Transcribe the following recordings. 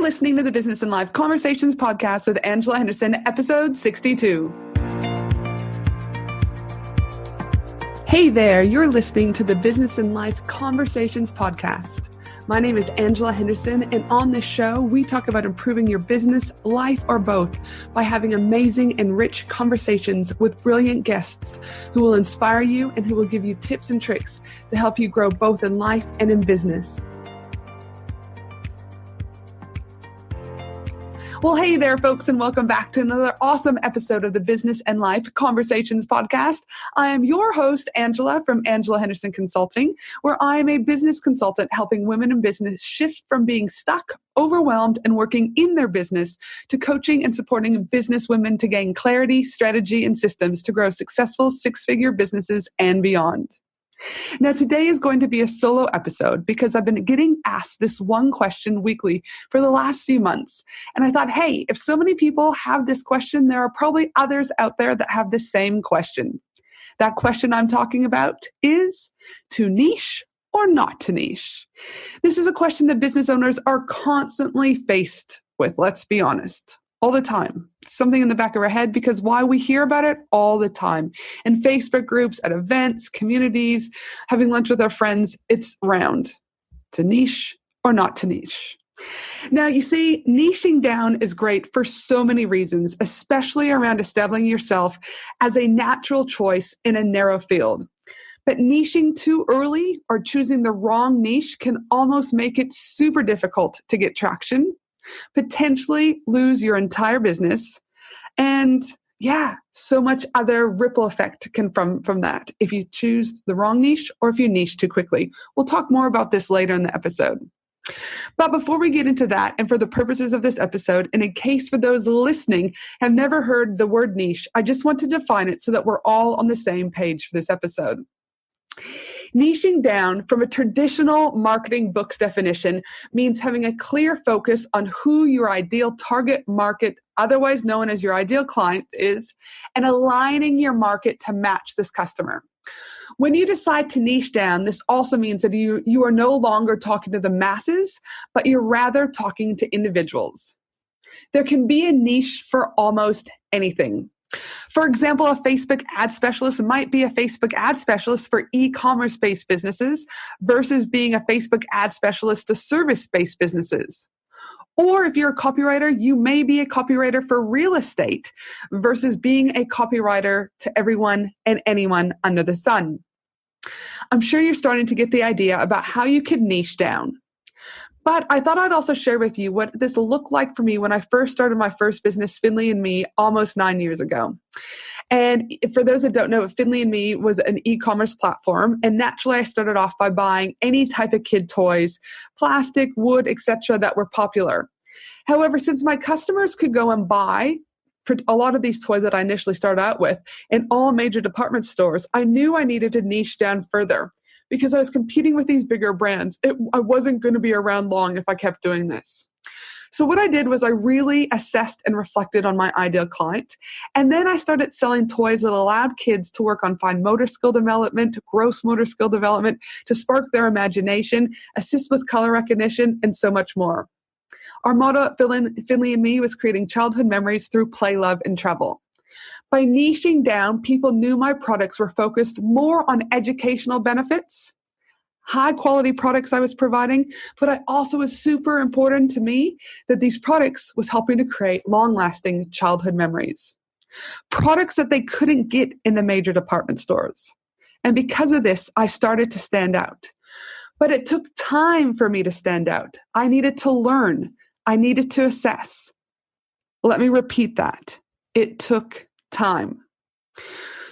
You're listening to the Business and Life Conversations podcast with Angela Henderson, episode 62. Hey there, you're listening to the Business and Life Conversations podcast. My name is Angela Henderson, and on this show, we talk about improving your business, life, or both by having amazing and rich conversations with brilliant guests who will inspire you and who will give you tips and tricks to help you grow both in life and in business. Well, hey there, folks, and welcome back to another awesome episode of the Business and Life Conversations podcast. I am your host, Angela, from Angela Henderson Consulting, where I am a business consultant helping women in business shift from being stuck, overwhelmed, and working in their business to coaching and supporting business women to gain clarity, strategy, and systems to grow successful six-figure businesses and beyond. Now, today is going to be a solo episode because I've been getting asked this one question weekly for the last few months. And I thought, hey, if so many people have this question, there are probably others out there that have the same question. That question I'm talking about is to niche or not to niche? This is a question that business owners are constantly faced with, let's be honest. All the time. Something in the back of our head because why we hear about it all the time. In Facebook groups, at events, communities, having lunch with our friends, it's round. To niche or not to niche. Now, you see, niching down is great for so many reasons, especially around establishing yourself as a natural choice in a narrow field. But niching too early or choosing the wrong niche can almost make it super difficult to get traction, potentially lose your entire business, and so much other ripple effect can from that if you choose the wrong niche or if you niche too quickly. We'll talk more about this later in the episode. But before we get into that, and for the purposes of this episode, and in case for those listening have never heard the word niche, I just want to define it so that we're all on the same page for this episode. Niching down from a traditional marketing book's definition means having a clear focus on who your ideal target market, otherwise known as your ideal client, is, and aligning your market to match this customer. When you decide to niche down, this also means that you are no longer talking to the masses, but you're rather talking to individuals. There can be a niche for almost anything. For example, a Facebook ad specialist might be a Facebook ad specialist for e-commerce-based businesses versus being a Facebook ad specialist to service-based businesses. Or if you're a copywriter, you may be a copywriter for real estate versus being a copywriter to everyone and anyone under the sun. I'm sure you're starting to get the idea about how you could niche down. But I thought I'd also share with you what this looked like for me when I first started my first business, Finley and Me, almost 9 years ago. And for those that don't know, Finley and Me was an e-commerce platform. And naturally, I started off by buying any type of kid toys, plastic, wood, etc., that were popular. However, since my customers could go and buy a lot of these toys that I initially started out with in all major department stores, I knew I needed to niche down further. Because I was competing with these bigger brands. I wasn't going to be around long if I kept doing this. So what I did was I really assessed and reflected on my ideal client. And then I started selling toys that allowed kids to work on fine motor skill development, gross motor skill development, to spark their imagination, assist with color recognition, and so much more. Our motto at Finley and Me was creating childhood memories through play, love, and travel. By niching down, people knew my products were focused more on educational benefits, high quality products I was providing, but I also was super important to me that these products was helping to create long-lasting childhood memories. Products that they couldn't get in the major department stores. And because of this, I started to stand out. But it took time for me to stand out. I needed to learn. I needed to assess. Let me repeat that. It took time.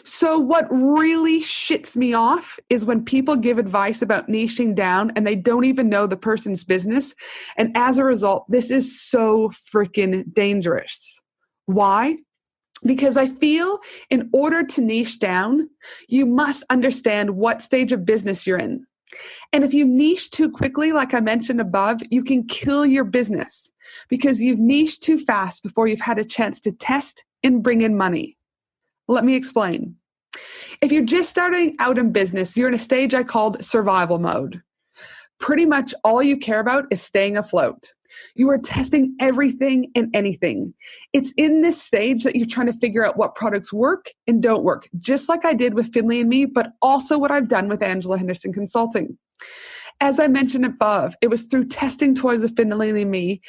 So what really shits me off is when people give advice about niching down and they don't even know the person's business. And as a result, this is so freaking dangerous. Why? Because I feel in order to niche down, you must understand what stage of business you're in. And if you niche too quickly, like I mentioned above, you can kill your business because you've niched too fast before you've had a chance to test and bring in money. Let me explain. If you're just starting out in business, you're in a stage I called survival mode. pretty much all you care about is staying afloat. You are testing everything and anything. It's in this stage that you're trying to figure out what products work and don't work, just like I did with Finley and Me, but also what I've done with Angela Henderson Consulting. As I mentioned above, it was through testing toys with Finley and Me,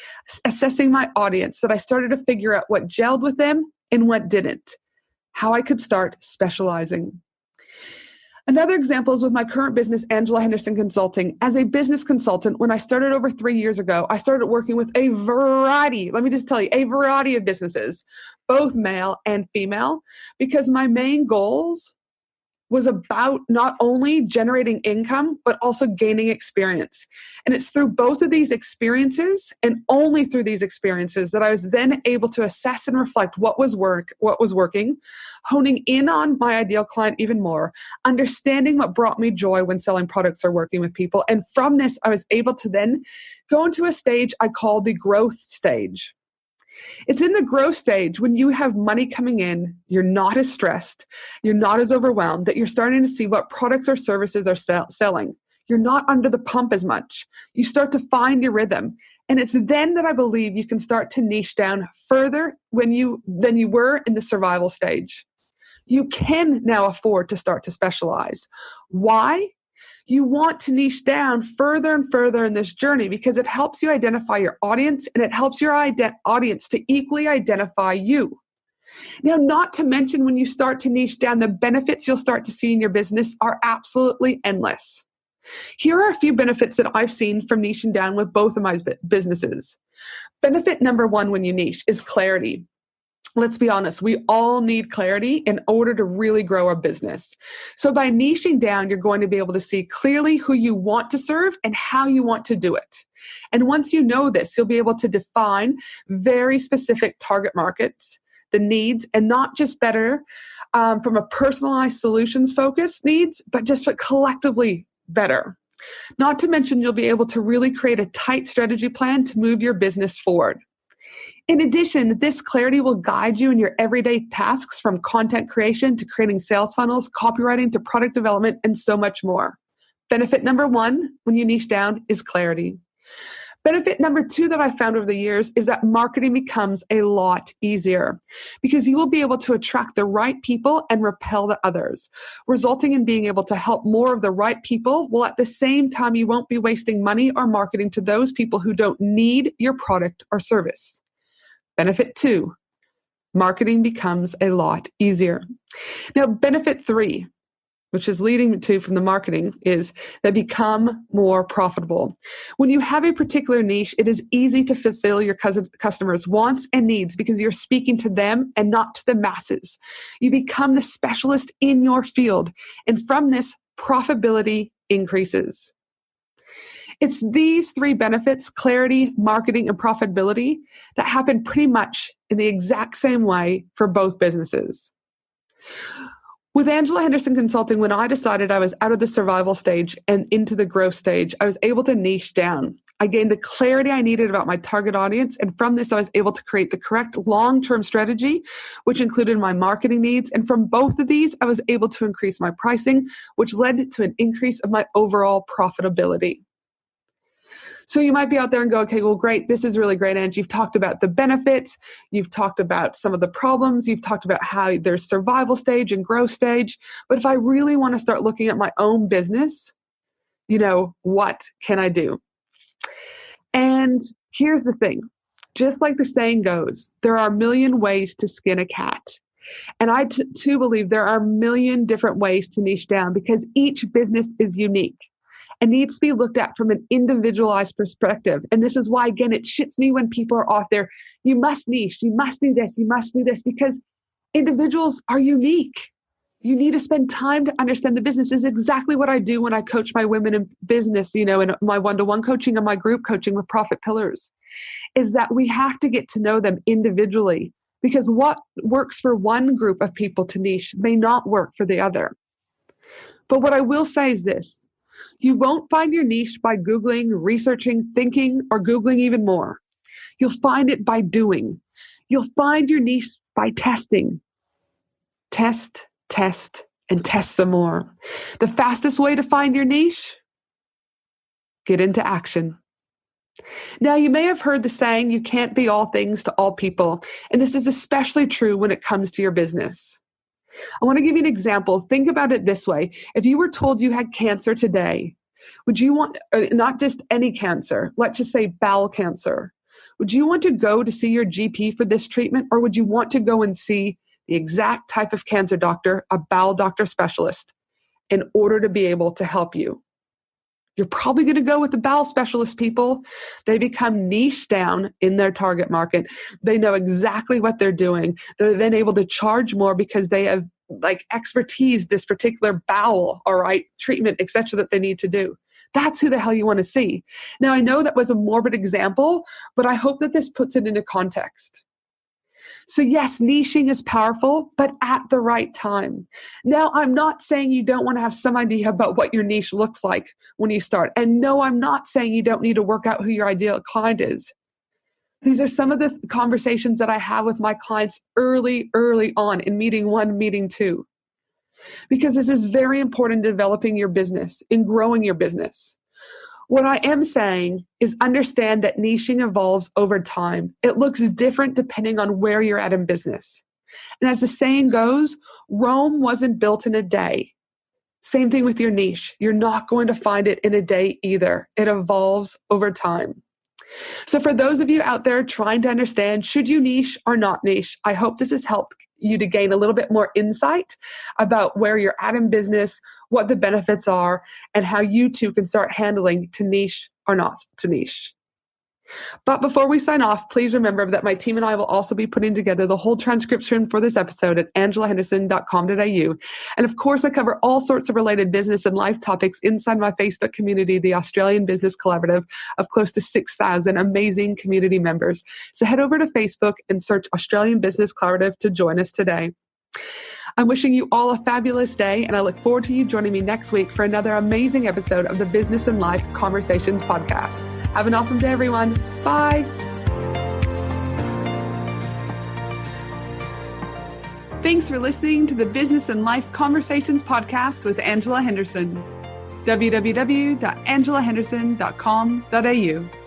assessing my audience, that I started to figure out what gelled with them and what didn't, how I could start specializing. Another example is with my current business, Angela Henderson Consulting. As a business consultant, when I started over 3 years ago, I started working with a variety, let me just tell you, a variety of businesses, both male and female, because my main goals was about not only generating income, but also gaining experience. And it's through both of these experiences, and only through these experiences, that I was then able to assess and reflect what was working, honing in on my ideal client even more, understanding what brought me joy when selling products or working with people. And from this, I was able to then go into a stage I call the growth stage. It's in the growth stage when you have money coming in, you're not as stressed, you're not as overwhelmed, that you're starting to see what products or services are selling. You're not under the pump as much. You start to find your rhythm. And it's then that I believe you can start to niche down further than you were in the survival stage. You can now afford to start to specialize. Why? You want to niche down further and further in this journey because it helps you identify your audience, and it helps your audience to equally identify you. Now, not to mention, when you start to niche down, the benefits you'll start to see in your business are absolutely endless. Here are a few benefits that I've seen from niching down with both of my businesses. Benefit number one when you niche is clarity. Let's be honest, we all need clarity in order to really grow our business. So by niching down, you're going to be able to see clearly who you want to serve and how you want to do it. And once you know this, you'll be able to define very specific target markets, the needs, and not just better from a personalized solutions focused needs, but just collectively better. Not to mention, you'll be able to really create a tight strategy plan to move your business forward. In addition, this clarity will guide you in your everyday tasks, from content creation to creating sales funnels, copywriting to product development, and so much more. Benefit number one when you niche down is clarity. Benefit number two that I found over the years is that marketing becomes a lot easier because you will be able to attract the right people and repel the others, resulting in being able to help more of the right people, while at the same time you won't be wasting money or marketing to those people who don't need your product or service. Benefit two, marketing becomes a lot easier. Now, benefit three, which is leading to from the marketing, is they become more profitable. When you have a particular niche, it is easy to fulfill your customers' wants and needs because you're speaking to them and not to the masses. You become the specialist in your field, and from this, profitability increases. It's these three benefits, clarity, marketing, and profitability, that happen pretty much in the exact same way for both businesses. With Angela Henderson Consulting, when I decided I was out of the survival stage and into the growth stage, I was able to niche down. I gained the clarity I needed about my target audience, and from this, I was able to create the correct long-term strategy, which included my marketing needs. And from both of these, I was able to increase my pricing, which led to an increase of my overall profitability. So you might be out there and go, okay, well, great. This is really great, Ange. You've talked about the benefits. You've talked about some of the problems. You've talked about how there's survival stage and growth stage. But if I really want to start looking at my own business, what can I do? And here's the thing. Just like the saying goes, there are a million ways to skin a cat. And I too believe there are a million different ways to niche down because each business is unique and needs to be looked at from an individualized perspective. And this is why, again, it shits me when people are off there. You must niche, you must do this, you must do this, because individuals are unique. You need to spend time to understand the business. This is exactly what I do when I coach my women in business, in my one-to-one coaching and my group coaching with Profit Pillars, is that we have to get to know them individually, because what works for one group of people to niche may not work for the other. But what I will say is this. You won't find your niche by Googling, researching, thinking, or Googling even more. You'll find it by doing. You'll find your niche by testing. Test, and test some more. The fastest way to find your niche? get into action. Now, you may have heard the saying, you can't be all things to all people, and this is especially true when it comes to your business. I want to give you an example. Think about it this way. If you were told you had cancer today, would you want, not just any cancer, let's just say bowel cancer, would you want to go to see your GP for this treatment, or would you want to go and see the exact type of cancer doctor, a bowel doctor specialist, in order to be able to help you? You're probably going to go with the bowel specialist people. They become niche down in their target market. They know exactly what they're doing. They're then able to charge more because they have expertise, this particular bowel, all right, treatment, etc. that they need to do. That's who the hell you want to see. Now, I know that was a morbid example, but I hope that this puts it into context. So yes, niching is powerful, but at the right time. Now, I'm not saying you don't want to have some idea about what your niche looks like when you start. And no, I'm not saying you don't need to work out who your ideal client is. These are some of the conversations that I have with my clients early on in meeting 1, meeting 2. Because this is very important in developing your business, in growing your business. What I am saying is understand that niching evolves over time. It looks different depending on where you're at in business. And as the saying goes, Rome wasn't built in a day. Same thing with your niche. You're not going to find it in a day either. It evolves over time. So for those of you out there trying to understand, should you niche or not niche, I hope this has helped you to gain a little bit more insight about where you're at in business, what the benefits are, and how you too can start handling to niche or not to niche. But before we sign off, please remember that my team and I will also be putting together the whole transcription for this episode at angelahenderson.com.au. And of course, I cover all sorts of related business and life topics inside my Facebook community, the Australian Business Collaborative, of close to 6,000 amazing community members. So head over to Facebook and search Australian Business Collaborative to join us today. I'm wishing you all a fabulous day, and I look forward to you joining me next week for another amazing episode of the Business and Life Conversations podcast. Have an awesome day, everyone. Bye. Thanks for listening to the Business and Life Conversations podcast with Angela Henderson. www.angelahenderson.com.au